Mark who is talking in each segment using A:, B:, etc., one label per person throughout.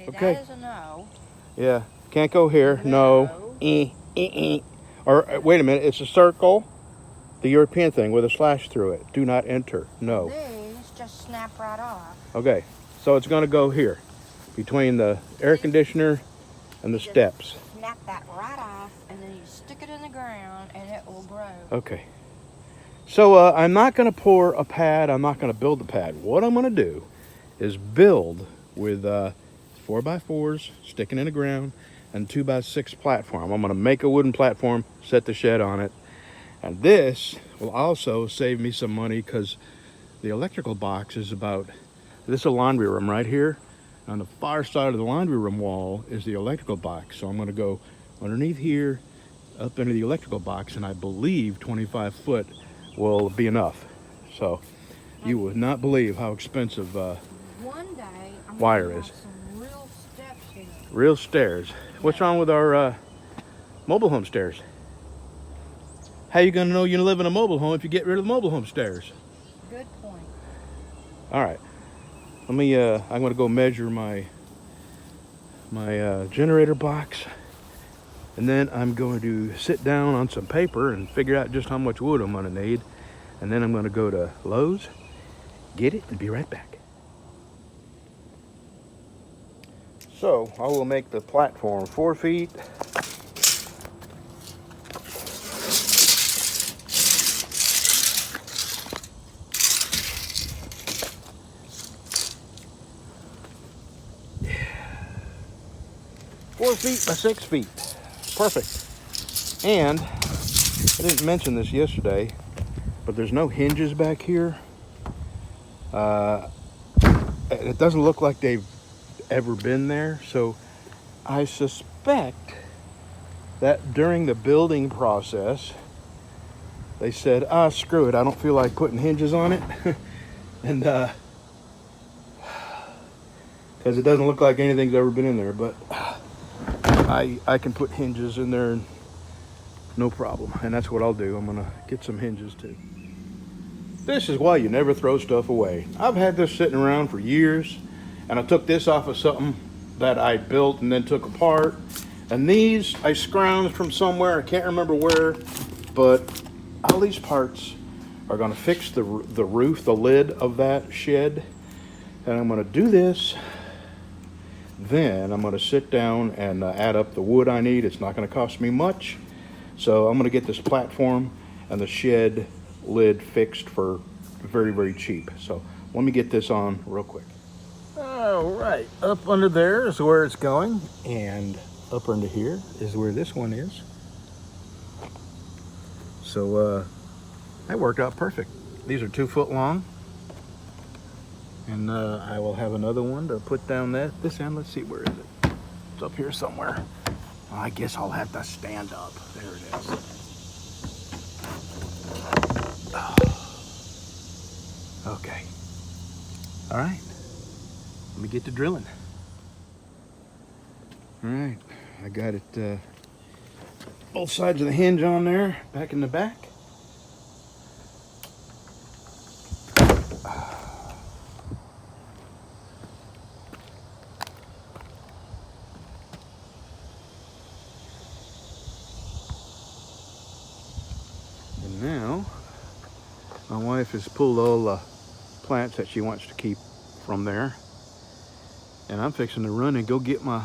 A: Okay.
B: That is a no.
A: Yeah. Can't go here. No. Or wait a minute. It's a circle. The European thing with a slash through it. Do not enter. No.
B: These just snap right off.
A: Okay. So it's going to go here. Between the air conditioner and the steps.
B: Snap that right off, and then you stick it in the ground, and it will grow.
A: Okay. So I'm not going to pour a pad. I'm not going to build a pad. What I'm going to do is build with 4x4s sticking in the ground and 2x6 platform. I'm going to make a wooden platform, set the shed on it. And this will also save me some money because the electrical box is about, this is a laundry room right here. On the far side of the laundry room wall is the electrical box. So I'm going to go underneath here, up into the electrical box, and I believe 25 foot will be enough. So you would not believe how expensive
B: One day, I'm
A: wire
B: gonna
A: is.
B: have some real steps here.
A: Real stairs. What's wrong with our mobile home stairs? How you gonna know you live in a mobile home if you get rid of the mobile home stairs?
B: Good point.
A: All right. Let me. I'm gonna go measure my generator box, and then I'm going to sit down on some paper and figure out just how much wood I'm gonna need, and then I'm gonna go to Lowe's, get it, and be right back. So I will make the platform 4 feet. Yeah. 4 feet by 6 feet. Perfect. And I didn't mention this yesterday, but there's no hinges back here. It doesn't look like they've ever been there, so I suspect that during the building process they said, screw it, I don't feel like putting hinges on it. And because it doesn't look like anything's ever been in there, but I can put hinges in there, no problem. And that's what I'll do. I'm gonna get some hinges too. This is why you never throw stuff away. I've had this sitting around for years, and I took this off of something that I built and then took apart. And these I scrounged from somewhere, I can't remember where, but all these parts are gonna fix the roof, the lid of that shed. And I'm gonna do this. Then I'm gonna sit down and add up the wood I need. It's not gonna cost me much. So I'm gonna get this platform and the shed lid fixed for very, very cheap. So let me get this on real quick. All right, up under there is where it's going, and up under here is where this one is. So that worked out perfect. These are 2 foot long, and I will have another one to put down this end. Let's see, where is it? It's up here somewhere. I guess I'll have to stand up. There it is. Okay. All right. Let me get to drilling. All right. I got it, both sides of the hinge on there, back in the back. And now, my wife has pulled all the plants that she wants to keep from there, and I'm fixing to run and go get my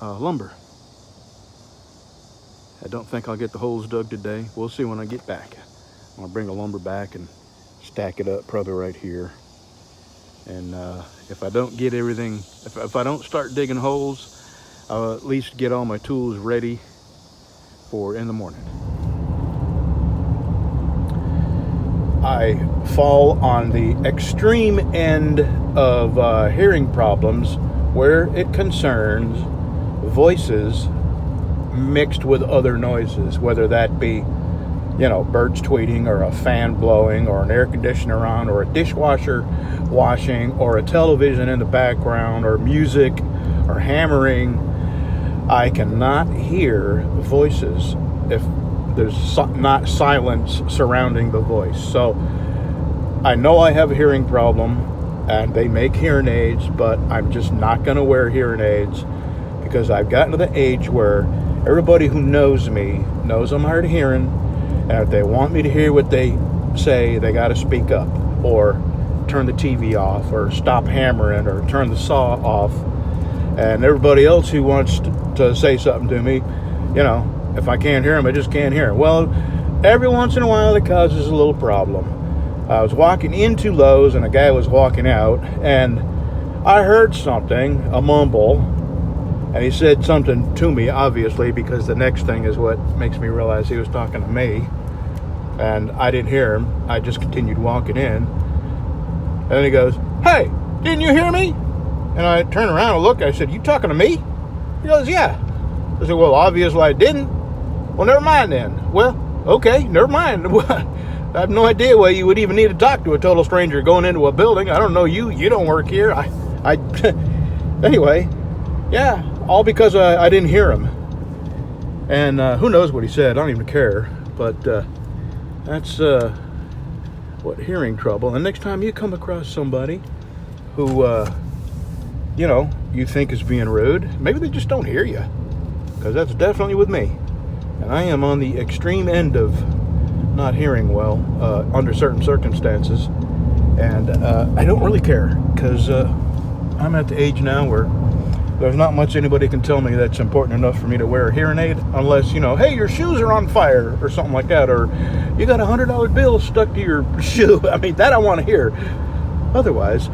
A: lumber. I don't think I'll get the holes dug today. We'll see when I get back. I'm gonna bring the lumber back and stack it up probably right here. And if I don't get everything, if I don't start digging holes, I'll at least get all my tools ready for in the morning. I fall on the extreme end of hearing problems where it concerns voices mixed with other noises, whether that be, birds tweeting, or a fan blowing, or an air conditioner on, or a dishwasher washing, or a television in the background, or music, or hammering. I cannot hear voices if there's not silence surrounding the voice. So I know I have a hearing problem. and they make hearing aids, but I'm just not going to wear hearing aids because I've gotten to the age where everybody who knows me knows I'm hard of hearing, and if they want me to hear what they say, they got to speak up or turn the TV off or stop hammering or turn the saw off. And everybody else who wants to say something to me, you know, if I can't hear them, I just can't hear them. Well, every once in a while it causes a little problem. I was walking into Lowe's and a guy was walking out, and I heard something, a mumble, and he said something to me, obviously, because the next thing is what makes me realize he was talking to me. And I didn't hear him. I just continued walking in. And then he goes, "Hey, didn't you hear me?" And I turned around and looked. I said, "You talking to me?" He goes, "Yeah." I said, "Well, obviously I didn't." "Well, never mind then." "Well, okay, never mind." I have no idea why you would even need to talk to a total stranger going into a building. I don't know you. You don't work here. Anyway, yeah, all because I didn't hear him. And who knows what he said. I don't even care. But that's what hearing trouble. And next time you come across somebody who, you know, you think is being rude, maybe they just don't hear you. Because that's definitely with me. And I am on the extreme end of not hearing well under certain circumstances. And I don't really care. Because I'm at the age now where there's not much anybody can tell me that's important enough for me to wear a hearing aid, unless, you know, hey, your shoes are on fire or something like that, or you got $100 bill stuck to your shoe. I mean, that I want to hear. Otherwise,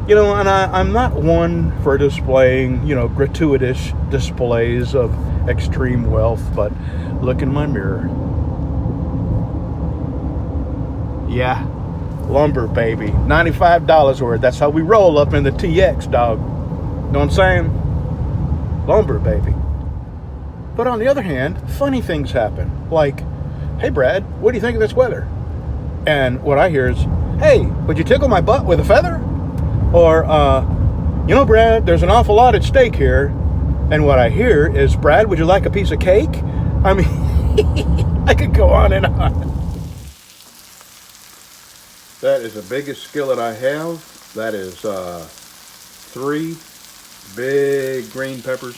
A: you know, and I'm not one for displaying, you know, gratuitous displays of extreme wealth, but look in my mirror. Yeah, lumber, baby. $95 worth. That's how we roll up in the TX, dog. Know what I'm saying? Lumber, baby. But on the other hand, funny things happen. Like, "Hey, Brad, what do you think of this weather?" And what I hear is, "Hey, would you tickle my butt with a feather?" Or, "You know, Brad, there's an awful lot at stake here." And what I hear is, "Brad, would you like a piece of cake?" I mean, I could go on and on. That is the biggest skillet I have. That is 3 big green peppers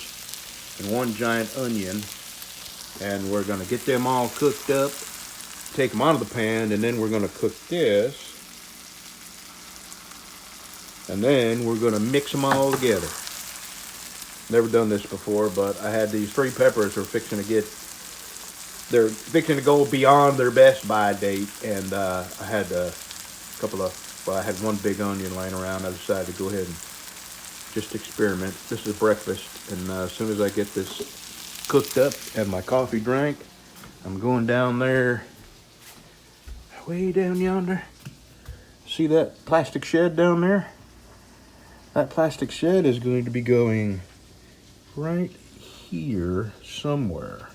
A: and 1 giant onion, and we're going to get them all cooked up, take them out of the pan, and then we're going to cook this, and then we're going to mix them all together. Never done this before, but I had these 3 peppers they're fixing to go beyond their best by date, and I had I had 1 big onion laying around. I decided to go ahead and just experiment. This is breakfast, and as soon as I get this cooked up and my coffee drank, I'm going down there, way down yonder. See that plastic shed down there? That plastic shed is going to be going right here somewhere,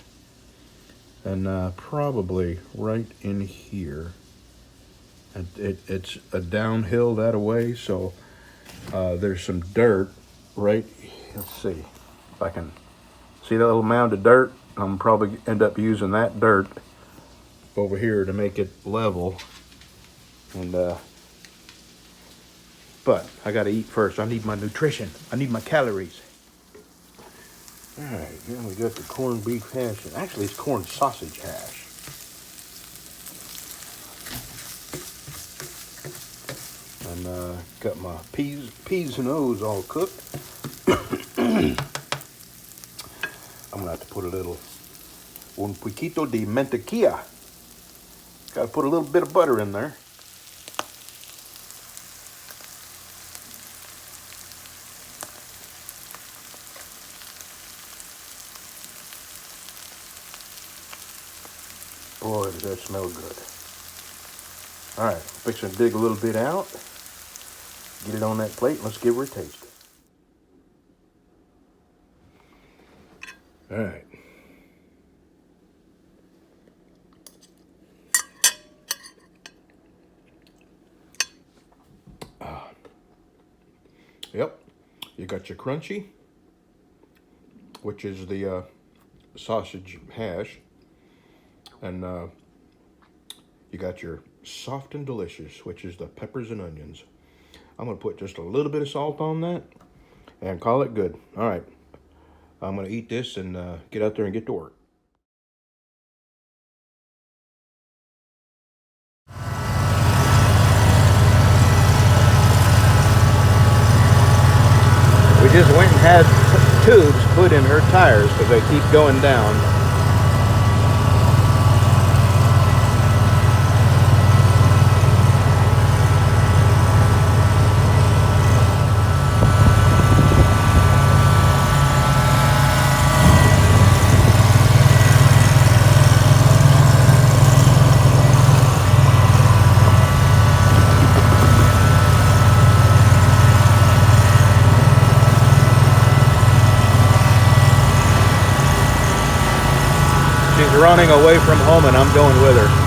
A: and probably right in here. And it's a downhill that away, so there's some dirt right. Let's see if I can see that little mound of dirt. I'm probably end up using that dirt over here to make it level. And but I got to eat first. I need my nutrition. I need my calories. All right, now we got the corned beef hash. Actually, it's corn sausage hash. And got my peas and O's all cooked. I'm gonna have to put a little un poquito de mantequilla. Gotta put a little bit of butter in there. Boy, does that smell good. All right, fixing to dig a little bit out. Get it on that plate. Let's give her a taste. All right. Yep. You got your crunchy, which is the sausage hash, and you got your soft and delicious, which is the peppers and onions. I'm gonna put just a little bit of salt on that and call it good. All right, I'm gonna eat this and get out there and get to work. We just went and had tubes put in her tires because they keep going down. She's running away from home and I'm going with her.